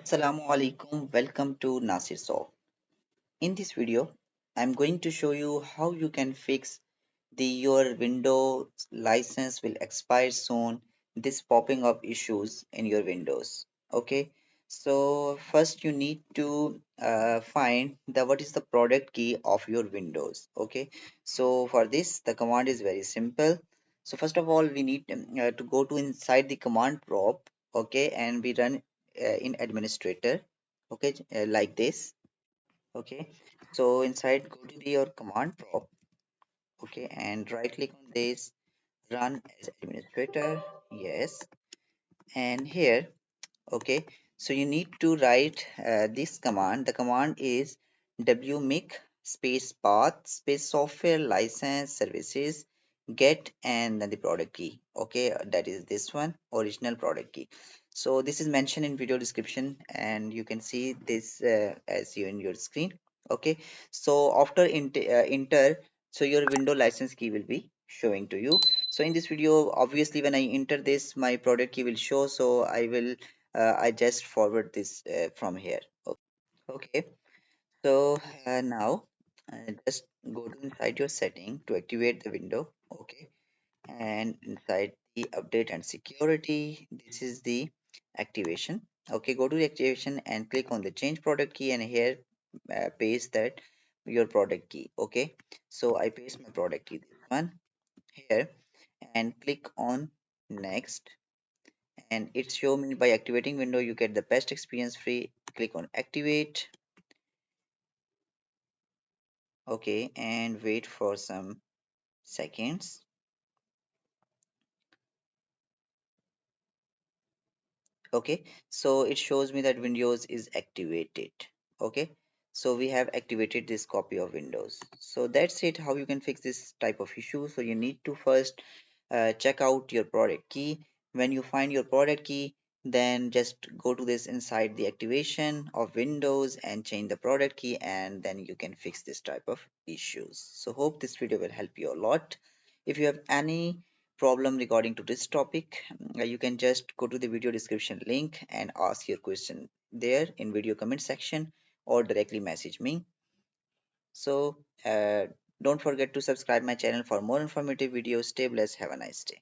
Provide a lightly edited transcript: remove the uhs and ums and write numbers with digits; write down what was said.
Assalamu alaikum. Welcome to Nasir Soft. In this video, I'm going to show you how you can fix your Windows license will expire soon. This popping up issues in your Windows. Okay. So first you need to find the what is the product key of your Windows. Okay. So for this, the command is very simple. So first of all, we need to go to inside the command prompt. Okay, and we run in administrator. Okay, like this. Okay, so inside go to your command prompt. Okay, and right click on this, run as administrator. Yes, and here, okay, so you need to write this command. The command is wmic space path space software license services get and then the product key. Okay, that is this one, original product key. So this is mentioned in video description and you can see this as you in your screen. Okay, so after enter, so your window license key will be showing to you. So in this video, obviously when I enter this, my product key will show, so I just forward this from here. Okay, so now just go to inside your setting to activate the window. Okay, and inside the update and security, this is the activation. Okay, go to the activation and click on the change product key, and here paste that your product key. Okay, so I paste my product key, this one here, and click on next, and it show me by activating window you get the best experience free. Click on activate. Okay, and wait for some seconds. Okay, so it shows me that windows is activated. Okay, so we have activated this copy of windows. So that's it, how you can fix this type of issue. So you need to first check out your product key. When you find your product key, then just go to this inside the activation of windows and change the product key, and then you can fix this type of issues. So hope this video will help you a lot. If you have any problem regarding to this topic, you can just go to the video description link and ask your question there in video comment section, or directly message me. So don't forget to subscribe my channel for more informative videos. Stay blessed, have a nice day.